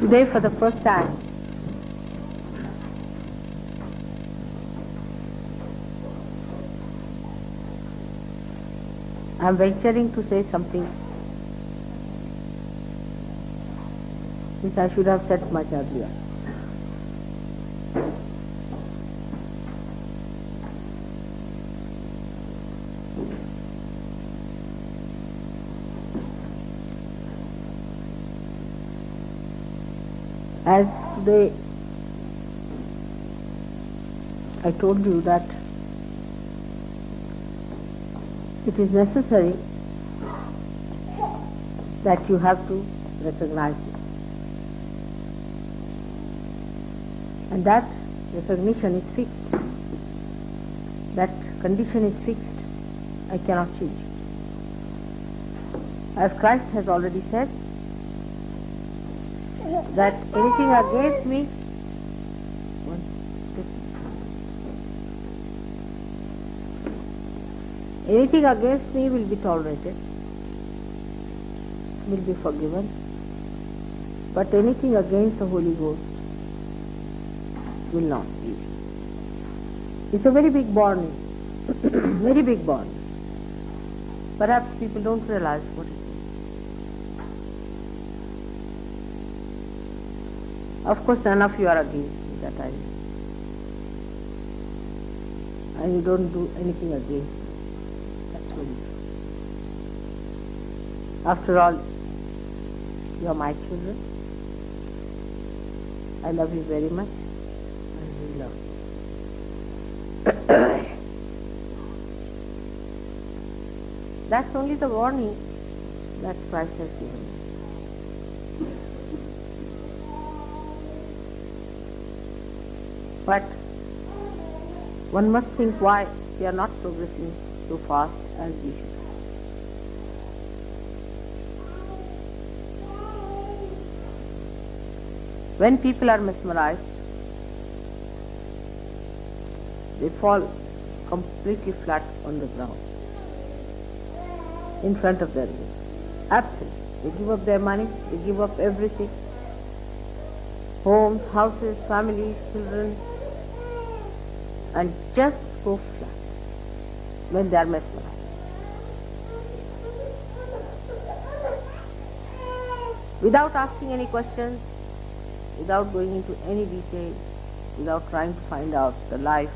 Today, for the first time, I am venturing to say something which I should have said much earlier. As today I told you that it is necessary that you have to recognize it. And that recognition is fixed. That condition is fixed. I cannot change it. As Christ has already said, that anything against me, anything against me will be tolerated, will be forgiven, but anything against the Holy Ghost will not be. It's a very big warning, very big warning. Perhaps people don't realize what it is. Of course, none of you are against me, that I know. And you don't do anything against me. That's what it is. After all, you are my children. I love you very much. And we love you. That's only the warning that Christ has given me. But one must think why we are not progressing so fast as we should. When people are mesmerized, they fall completely flat on the ground in front of their eyes. Absolutely. They give up their money, they give up everything. Homes, houses, families, children, and just go flat when they are mesmerized. Without asking any questions, without going into any detail, without trying to find out the life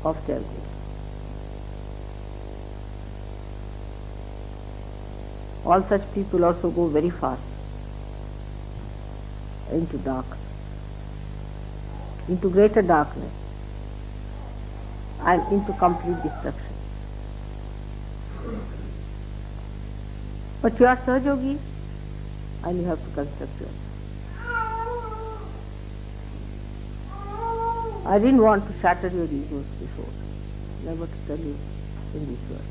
of their group. All such people also go very fast into darkness, into greater darkness, and into complete destruction. But you are Sahaja and you have to construct yourself. I didn't want to shatter your egos before, never to tell you in this world.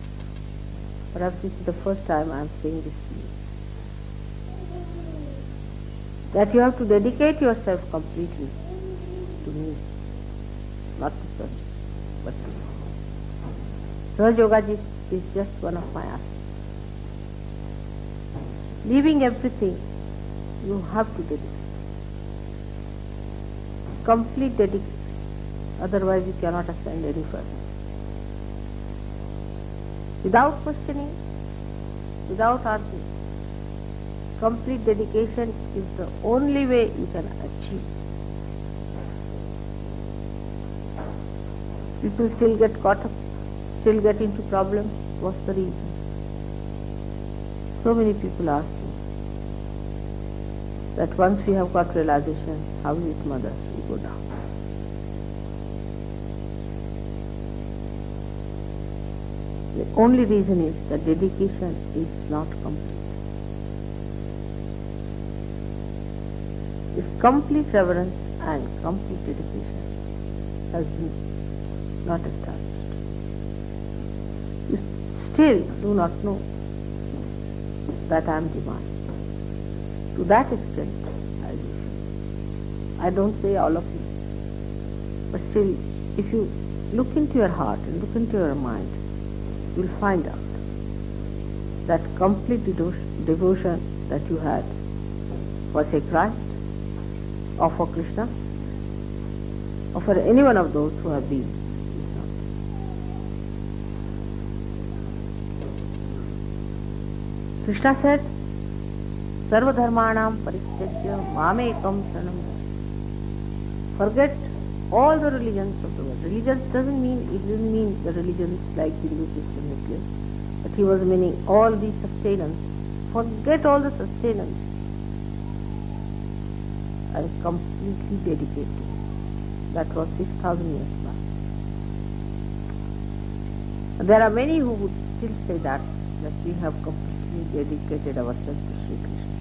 Perhaps this is the first time I am saying this to you. That you have to dedicate yourself completely to me, not to Sahaja, but to me. Sahaja is just one of my aspects. Leaving everything, you have to dedicate. Complete dedication. Otherwise you cannot ascend any further. Without questioning, without arguing. Complete dedication is the only way you can achieve. People still get caught up, still get into problems. What's the reason? So many people ask me that once we have got realization, how is it, mother? We go down. The only reason is that dedication is not complete. If complete reverence and complete dedication has been not established, you still do not know that I am divine. To that extent, I don't say all of you, but still, if you look into your heart and look into your mind, you will find out that complete devotion that you had for say Christ, or for Krishna, or for any one of those who have been. Krishna said, Sarva dharmanam parityajya mamekam saranam. Forget all the religions of the world. Religions doesn't mean the religions like Hindu, Christian, Muslim, but he was meaning all these sustenance. Forget all the sustenance and completely dedicate to it. That was 6,000 years back. There are many who would still say that we have completely dedicated ourselves to Shri Krishna.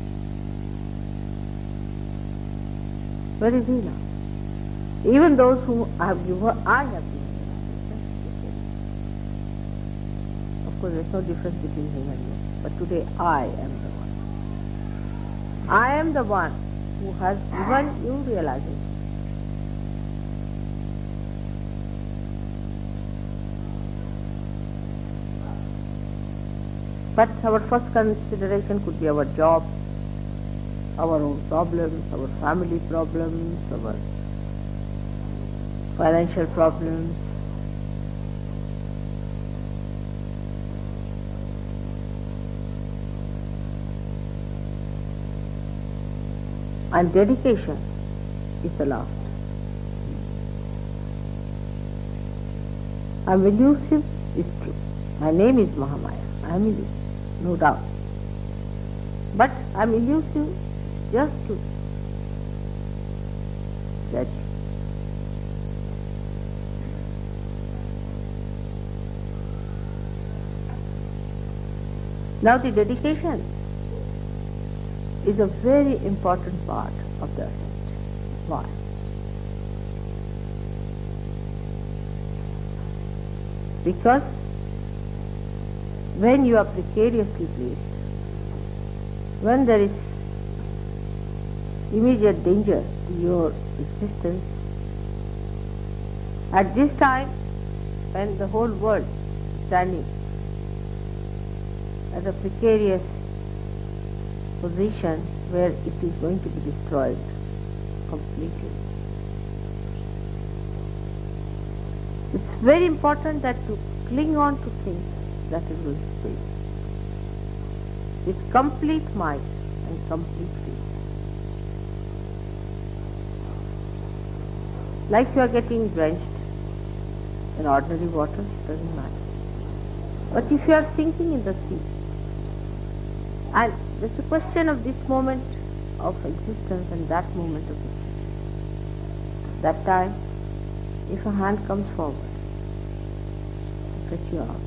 Where is he now? Even those who I have given. Of course, there is no difference between him and me. But today I am the one. I am the one who has given you realization. But our first consideration could be our job, our own problems, our family problems, our financial problems. And dedication is the last. I am elusive, is true. My name is Mahamaya. I am elusive, no doubt. But I am elusive just to judge. Now the dedication is a very important part of the ascent. Why? Because when you are precariously placed, when there is immediate danger to your existence, at this time when the whole world is standing at a precarious position where it is going to be destroyed completely. It's very important that to cling on to things that it will stay with complete might and complete faith. Like you are getting drenched in ordinary water, doesn't matter. But if you are sinking in the sea, and it's a question of this moment of existence and that moment of existence. That time, if a hand comes forward to fetch you out,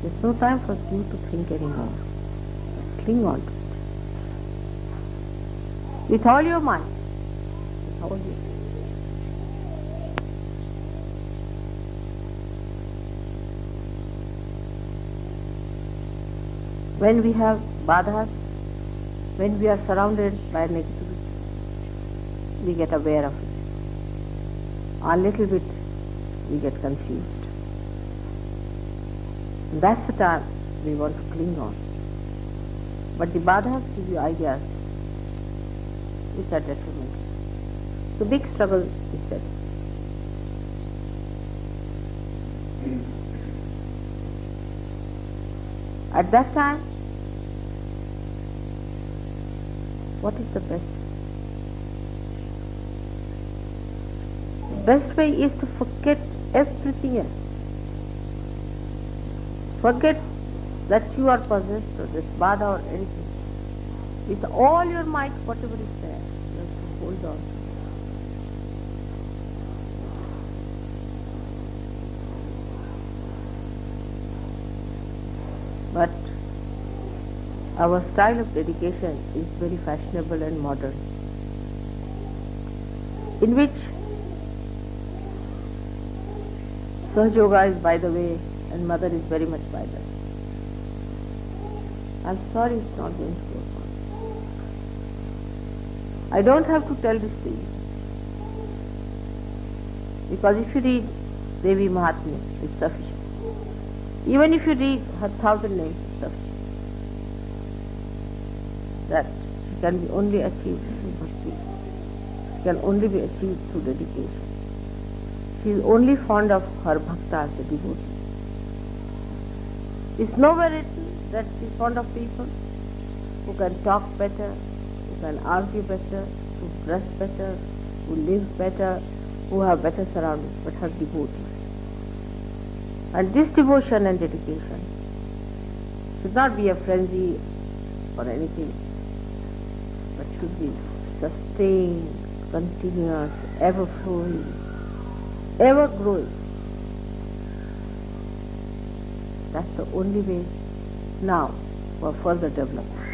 there's no time for you to think anymore. Just cling on to it. With all your might, with all your. When we have badhas, when we are surrounded by negativity, we get aware of it. A little bit, we get confused. And that's the time we want to cling on. But the badhas give you ideas which are detrimental. The big struggle is that. At that time, what is the best? The best way is to forget everything else. Forget that you are possessed or this badha or anything. With all your might, whatever is there, you have to hold on. But our style of dedication is very fashionable and modern, in which Sahaja Yoga is by the way and Mother is very much by the way. I'm sorry it's not going to go on. I don't have to tell this to you, because if you read Devi Mahatmya, it's sufficient. Even if you read her 1,000 names, it's sufficient. That can be only achieved through bhakti. It can only be achieved through dedication. She is only fond of her bhaktas, the devotee. It's nowhere written that she is fond of people who can talk better, who can argue better, who dress better, who live better, who have better surroundings, but her devotees. And this devotion and dedication should not be a frenzy or anything, but should be sustained, continuous, ever flowing, ever growing. That's the only way now for further development.